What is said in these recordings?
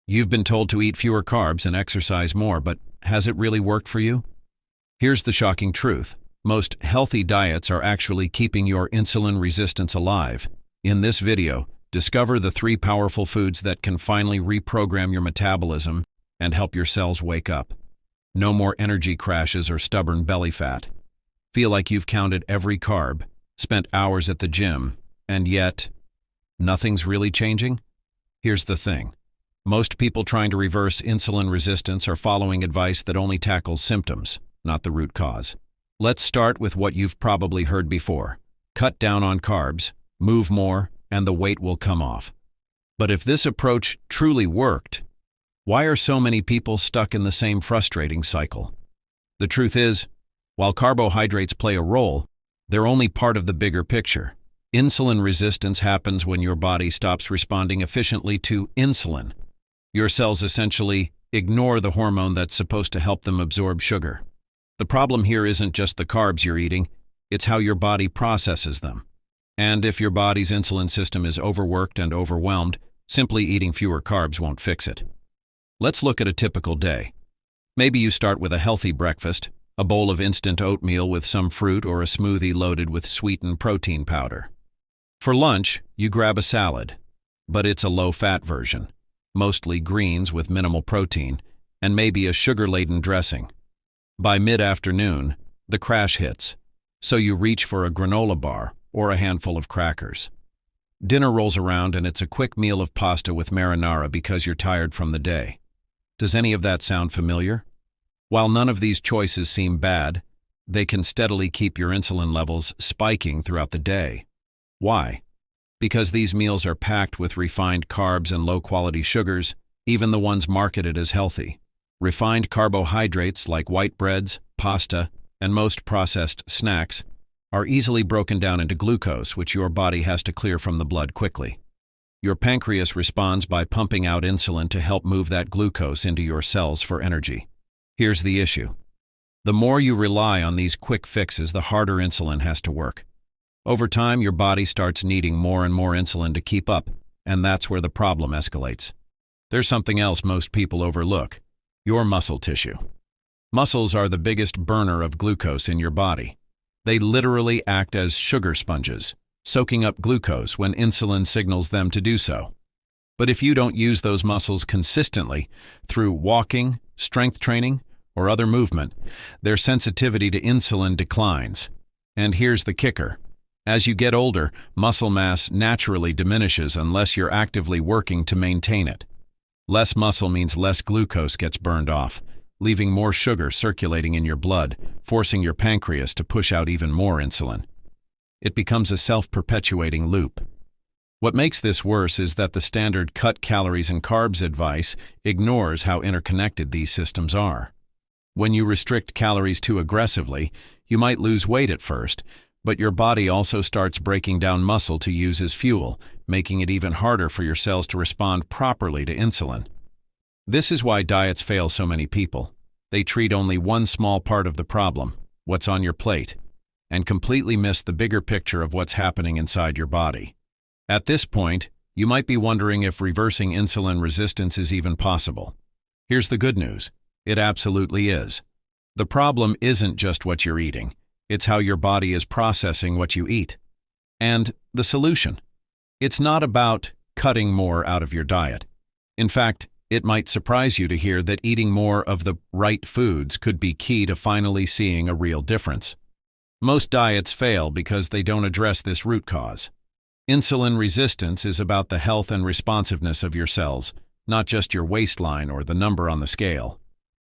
You've been told to eat fewer carbs and exercise more, but has it really worked for you? Here's the shocking truth. Most healthy diets are actually keeping your insulin resistance alive. In this video, discover the 3 powerful foods that can finally reprogram your metabolism and help your cells wake up. No more energy crashes or stubborn belly fat. Feel like you've counted every carb, spent hours at the gym, and yet, nothing's really changing? Here's the thing. Most people trying to reverse insulin resistance are following advice that only tackles symptoms, not the root cause. Let's start with what you've probably heard before. Cut down on carbs, move more, and the weight will come off. But if this approach truly worked, why are so many people stuck in the same frustrating cycle? The truth is, while carbohydrates play a role, they're only part of the bigger picture. Insulin resistance happens when your body stops responding efficiently to insulin. Your cells essentially ignore the hormone that's supposed to help them absorb sugar. The problem here isn't just the carbs you're eating, it's how your body processes them. And if your body's insulin system is overworked and overwhelmed, simply eating fewer carbs won't fix it. Let's look at a typical day. Maybe you start with a healthy breakfast, a bowl of instant oatmeal with some fruit or a smoothie loaded with sweetened protein powder. For lunch, you grab a salad, but it's a low-fat version, mostly greens with minimal protein, and maybe a sugar-laden dressing. By mid-afternoon, the crash hits, so you reach for a granola bar or a handful of crackers. Dinner rolls around and it's a quick meal of pasta with marinara because you're tired from the day. Does any of that sound familiar? While none of these choices seem bad, they can steadily keep your insulin levels spiking throughout the day. Why? Because these meals are packed with refined carbs and low-quality sugars, even the ones marketed as healthy. Refined carbohydrates like white breads, pasta, and most processed snacks are easily broken down into glucose, which your body has to clear from the blood quickly. Your pancreas responds by pumping out insulin to help move that glucose into your cells for energy. Here's the issue. The more you rely on these quick fixes, the harder insulin has to work. Over time, your body starts needing more and more insulin to keep up, and that's where the problem escalates. There's something else most people overlook: your muscle tissue. Muscles are the biggest burner of glucose in your body. They literally act as sugar sponges, soaking up glucose when insulin signals them to do so. But if you don't use those muscles consistently through walking, strength training, or other movement, their sensitivity to insulin declines. And here's the kicker. As you get older, muscle mass naturally diminishes unless you're actively working to maintain it. Less muscle means less glucose gets burned off, leaving more sugar circulating in your blood, forcing your pancreas to push out even more insulin. It becomes a self-perpetuating loop. What makes this worse is that the standard cut calories and carbs advice ignores how interconnected these systems are. When you restrict calories too aggressively, you might lose weight at first, but your body also starts breaking down muscle to use as fuel, making it even harder for your cells to respond properly to insulin. This is why diets fail so many people. They treat only one small part of the problem, what's on your plate, and completely miss the bigger picture of what's happening inside your body. At this point, you might be wondering if reversing insulin resistance is even possible. Here's the good news. It absolutely is. The problem isn't just what you're eating. It's how your body is processing what you eat. And the solution? It's not about cutting more out of your diet. In fact, it might surprise you to hear that eating more of the right foods could be key to finally seeing a real difference. Most diets fail because they don't address this root cause. Insulin resistance is about the health and responsiveness of your cells, not just your waistline or the number on the scale.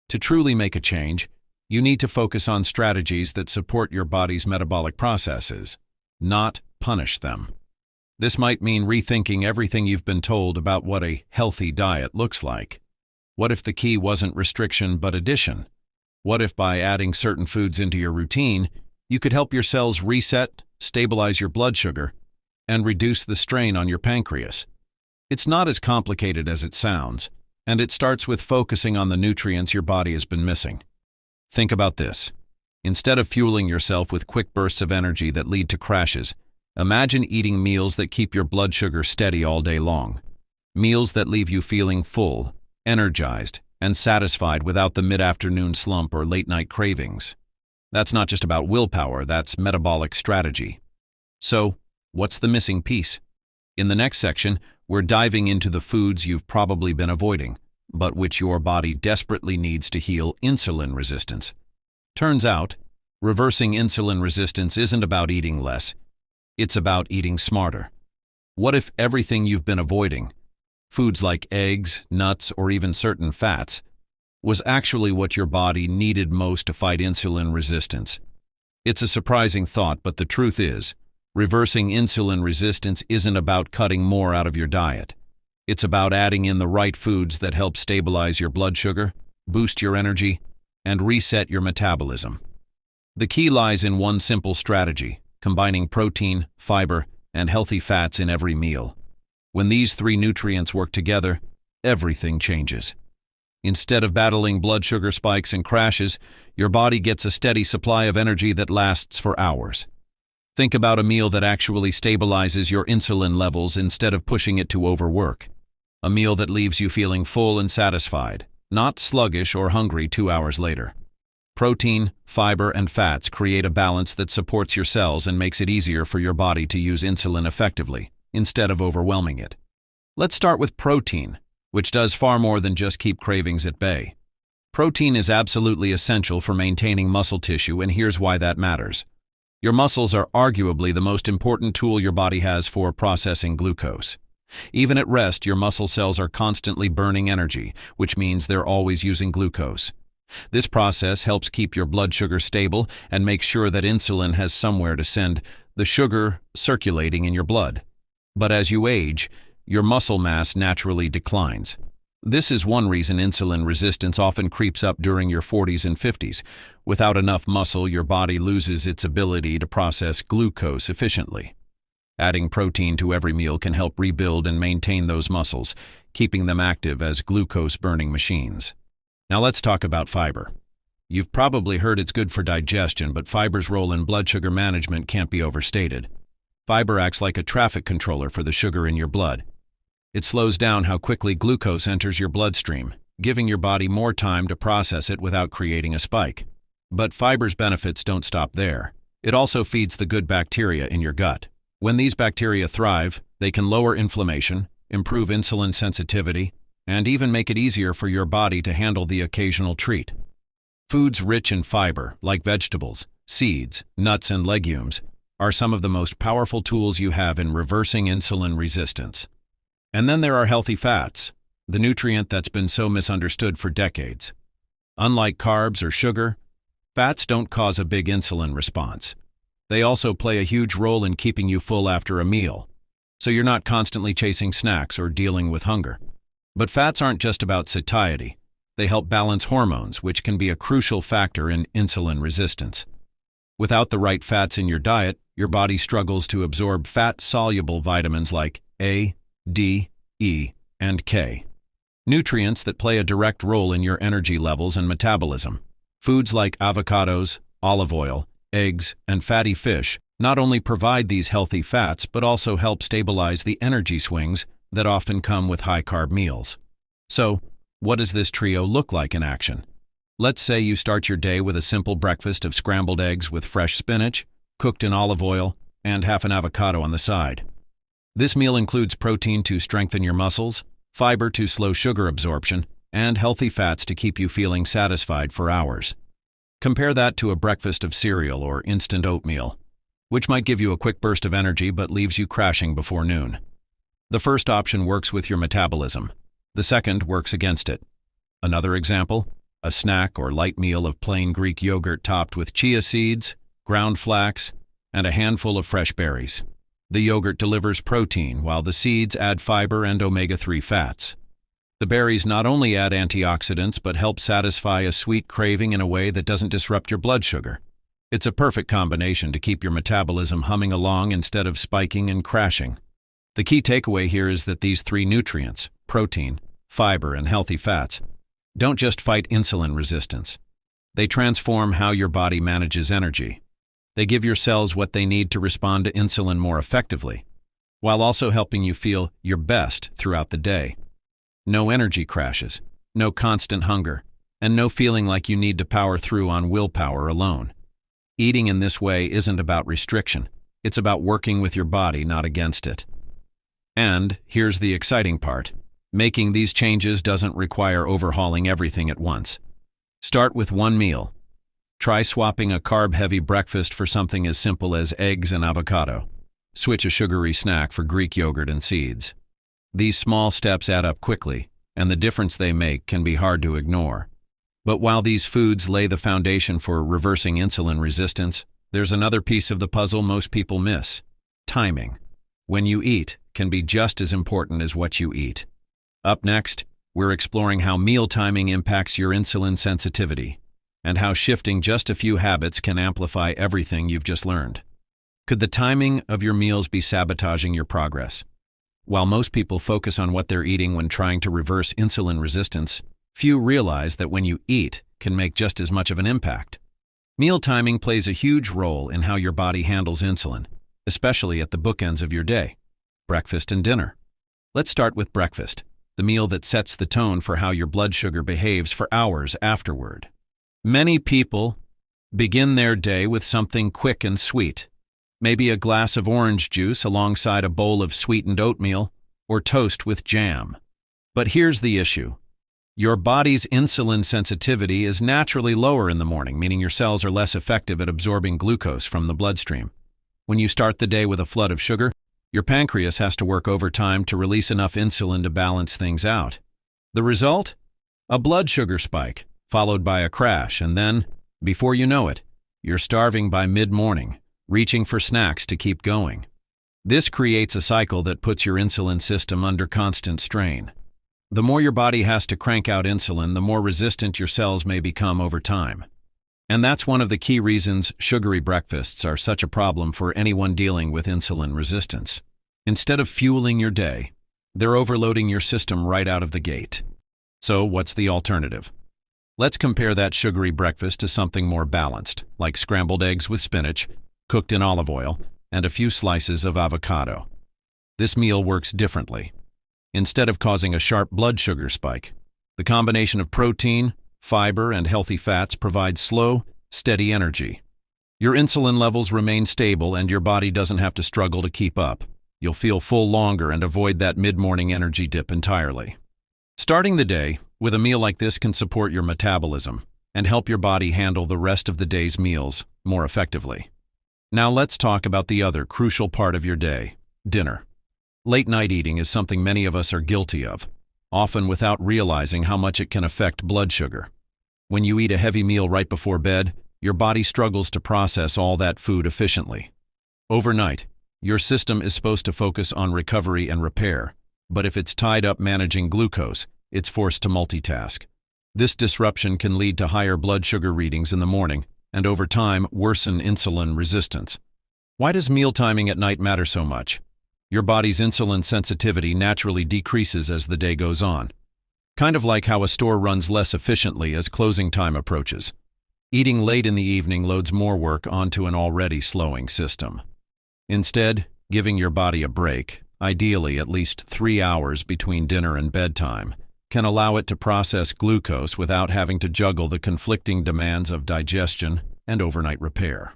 To truly make a change, you need to focus on strategies that support your body's metabolic processes, not punish them. This might mean rethinking everything you've been told about what a healthy diet looks like. What if the key wasn't restriction but addition? What if by adding certain foods into your routine, you could help your cells reset, stabilize your blood sugar, and reduce the strain on your pancreas? It's not as complicated as it sounds, and it starts with focusing on the nutrients your body has been missing. Think about this. Instead of fueling yourself with quick bursts of energy that lead to crashes, imagine eating meals that keep your blood sugar steady all day long. Meals that leave you feeling full, energized, and satisfied without the mid-afternoon slump or late-night cravings. That's not just about willpower, that's metabolic strategy. So, what's the missing piece? In the next section, we're diving into the foods you've probably been avoiding, but which your body desperately needs to heal insulin resistance. Turns out, reversing insulin resistance isn't about eating less, it's about eating smarter. What if everything you've been avoiding, foods like eggs, nuts, or even certain fats, was actually what your body needed most to fight insulin resistance? It's a surprising thought, but the truth is, reversing insulin resistance isn't about cutting more out of your diet. It's about adding in the right foods that help stabilize your blood sugar, boost your energy, and reset your metabolism. The key lies in one simple strategy: combining protein, fiber, and healthy fats in every meal. When these three nutrients work together, everything changes. Instead of battling blood sugar spikes and crashes, your body gets a steady supply of energy that lasts for hours. Think about a meal that actually stabilizes your insulin levels instead of pushing it to overwork. A meal that leaves you feeling full and satisfied, not sluggish or hungry 2 hours later. Protein, fiber, and fats create a balance that supports your cells and makes it easier for your body to use insulin effectively, instead of overwhelming it. Let's start with protein, which does far more than just keep cravings at bay. Protein is absolutely essential for maintaining muscle tissue, and here's why that matters. Your muscles are arguably the most important tool your body has for processing glucose. Even at rest, your muscle cells are constantly burning energy, which means they're always using glucose. This process helps keep your blood sugar stable and makes sure that insulin has somewhere to send the sugar circulating in your blood. But as you age, your muscle mass naturally declines. This is one reason insulin resistance often creeps up during your 40s and 50s. Without enough muscle, your body loses its ability to process glucose efficiently. Adding protein to every meal can help rebuild and maintain those muscles, keeping them active as glucose-burning machines. Now let's talk about fiber. You've probably heard it's good for digestion, but fiber's role in blood sugar management can't be overstated. Fiber acts like a traffic controller for the sugar in your blood. It slows down how quickly glucose enters your bloodstream, giving your body more time to process it without creating a spike. But fiber's benefits don't stop there. It also feeds the good bacteria in your gut. When these bacteria thrive, they can lower inflammation, improve insulin sensitivity, and even make it easier for your body to handle the occasional treat. Foods rich in fiber, like vegetables, seeds, nuts, and legumes, are some of the most powerful tools you have in reversing insulin resistance. And then there are healthy fats, the nutrient that's been so misunderstood for decades. Unlike carbs or sugar, fats don't cause a big insulin response. They also play a huge role in keeping you full after a meal, so you're not constantly chasing snacks or dealing with hunger. But fats aren't just about satiety. They help balance hormones, which can be a crucial factor in insulin resistance. Without the right fats in your diet, your body struggles to absorb fat-soluble vitamins like A, D, E, and K. Nutrients that play a direct role in your energy levels and metabolism. Foods like avocados, olive oil, eggs, and fatty fish not only provide these healthy fats but also help stabilize the energy swings that often come with high-carb meals. So, what does this trio look like in action? Let's say you start your day with a simple breakfast of scrambled eggs with fresh spinach, cooked in olive oil, and half an avocado on the side. This meal includes protein to strengthen your muscles, fiber to slow sugar absorption, and healthy fats to keep you feeling satisfied for hours. Compare that to a breakfast of cereal or instant oatmeal, which might give you a quick burst of energy but leaves you crashing before noon. The first option works with your metabolism. The second works against it. Another example, a snack or light meal of plain Greek yogurt topped with chia seeds, ground flax, and a handful of fresh berries. The yogurt delivers protein, while the seeds add fiber and omega-3 fats. The berries not only add antioxidants but help satisfy a sweet craving in a way that doesn't disrupt your blood sugar. It's a perfect combination to keep your metabolism humming along instead of spiking and crashing. The key takeaway here is that these three nutrients, protein, fiber, and healthy fats, don't just fight insulin resistance. They transform how your body manages energy. They give your cells what they need to respond to insulin more effectively, while also helping you feel your best throughout the day. No energy crashes, no constant hunger, and no feeling like you need to power through on willpower alone. Eating in this way isn't about restriction. It's about working with your body, not against it. And here's the exciting part. Making these changes doesn't require overhauling everything at once. Start with one meal. Try swapping a carb-heavy breakfast for something as simple as eggs and avocado. Switch a sugary snack for Greek yogurt and seeds. These small steps add up quickly, and the difference they make can be hard to ignore. But while these foods lay the foundation for reversing insulin resistance, there's another piece of the puzzle most people miss: timing. When you eat can be just as important as what you eat. Up next, we're exploring how meal timing impacts your insulin sensitivity, and how shifting just a few habits can amplify everything you've just learned. Could the timing of your meals be sabotaging your progress? While most people focus on what they're eating when trying to reverse insulin resistance, few realize that when you eat can make just as much of an impact. Meal timing plays a huge role in how your body handles insulin, especially at the bookends of your day, breakfast and dinner. Let's start with breakfast, the meal that sets the tone for how your blood sugar behaves for hours afterward. Many people begin their day with something quick and sweet, maybe a glass of orange juice alongside a bowl of sweetened oatmeal or toast with jam. But here's the issue. Your body's insulin sensitivity is naturally lower in the morning, meaning your cells are less effective at absorbing glucose from the bloodstream. When you start the day with a flood of sugar, your pancreas has to work overtime to release enough insulin to balance things out. The result? A blood sugar spike, followed by a crash, and then, before you know it, you're starving by mid-morning, reaching for snacks to keep going. This creates a cycle that puts your insulin system under constant strain. The more your body has to crank out insulin, the more resistant your cells may become over time. And that's one of the key reasons sugary breakfasts are such a problem for anyone dealing with insulin resistance. Instead of fueling your day, they're overloading your system right out of the gate. So what's the alternative? Let's compare that sugary breakfast to something more balanced, like scrambled eggs with spinach, cooked in olive oil, and a few slices of avocado. This meal works differently. Instead of causing a sharp blood sugar spike, the combination of protein, fiber, and healthy fats provides slow, steady energy. Your insulin levels remain stable and your body doesn't have to struggle to keep up. You'll feel full longer and avoid that mid-morning energy dip entirely. Starting the day with a meal like this can support your metabolism and help your body handle the rest of the day's meals more effectively. Now let's talk about the other crucial part of your day, dinner. Late-night eating is something many of us are guilty of, often without realizing how much it can affect blood sugar. When you eat a heavy meal right before bed, your body struggles to process all that food efficiently. Overnight, your system is supposed to focus on recovery and repair, but if it's tied up managing glucose, it's forced to multitask. This disruption can lead to higher blood sugar readings in the morning and over time worsen insulin resistance. Why does meal timing at night matter so much? Your body's insulin sensitivity naturally decreases as the day goes on. Kind of like how a store runs less efficiently as closing time approaches. Eating late in the evening loads more work onto an already slowing system. Instead, giving your body a break, ideally at least 3 hours between dinner and bedtime, can allow it to process glucose without having to juggle the conflicting demands of digestion and overnight repair.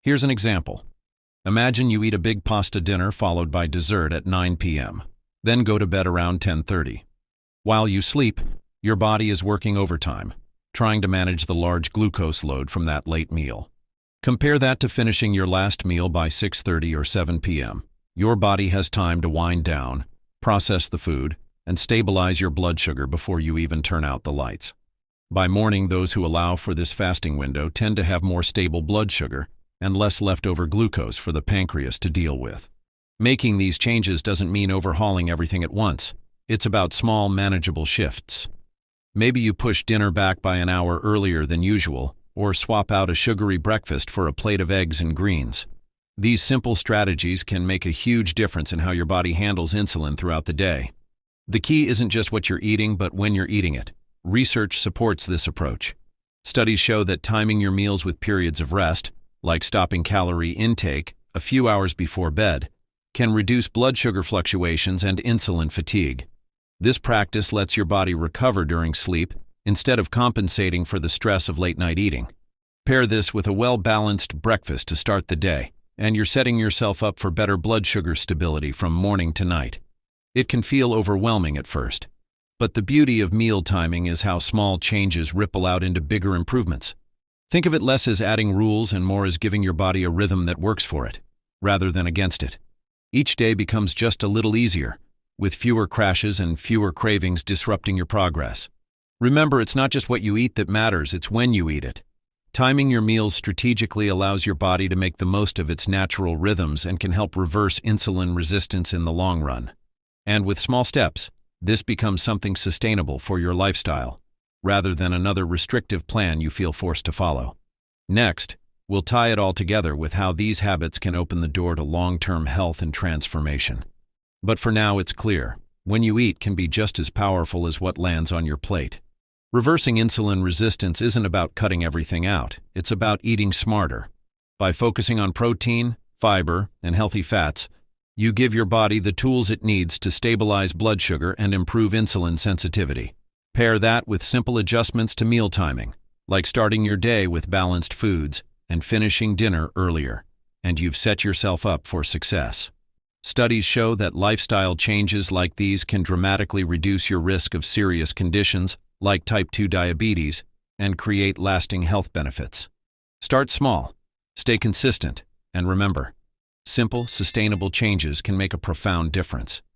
Here's an example. Imagine you eat a big pasta dinner followed by dessert at 9 p.m., then go to bed around 10:30. While you sleep, your body is working overtime, trying to manage the large glucose load from that late meal. Compare that to finishing your last meal by 6:30 or 7 p.m. Your body has time to wind down, process the food, and stabilize your blood sugar before you even turn out the lights. By morning, those who allow for this fasting window tend to have more stable blood sugar and less leftover glucose for the pancreas to deal with. Making these changes doesn't mean overhauling everything at once. It's about small, manageable shifts. Maybe you push dinner back by an hour earlier than usual, or swap out a sugary breakfast for a plate of eggs and greens. These simple strategies can make a huge difference in how your body handles insulin throughout the day. The key isn't just what you're eating, but when you're eating it. Research supports this approach. Studies show that timing your meals with periods of rest, like stopping calorie intake a few hours before bed, can reduce blood sugar fluctuations and insulin fatigue. This practice lets your body recover during sleep instead of compensating for the stress of late-night eating. Pair this with a well-balanced breakfast to start the day, and you're setting yourself up for better blood sugar stability from morning to night. It can feel overwhelming at first, but the beauty of meal timing is how small changes ripple out into bigger improvements. Think of it less as adding rules and more as giving your body a rhythm that works for it, rather than against it. Each day becomes just a little easier, with fewer crashes and fewer cravings disrupting your progress. Remember, it's not just what you eat that matters, it's when you eat it. Timing your meals strategically allows your body to make the most of its natural rhythms and can help reverse insulin resistance in the long run. And with small steps, this becomes something sustainable for your lifestyle, rather than another restrictive plan you feel forced to follow. Next, we'll tie it all together with how these habits can open the door to long-term health and transformation. But for now, it's clear, when you eat can be just as powerful as what lands on your plate. Reversing insulin resistance isn't about cutting everything out, it's about eating smarter. By focusing on protein, fiber, and healthy fats, you give your body the tools it needs to stabilize blood sugar and improve insulin sensitivity. Pair that with simple adjustments to meal timing, like starting your day with balanced foods and finishing dinner earlier, and you've set yourself up for success. Studies show that lifestyle changes like these can dramatically reduce your risk of serious conditions like type 2 diabetes and create lasting health benefits. Start small, stay consistent, and remember, simple, sustainable changes can make a profound difference.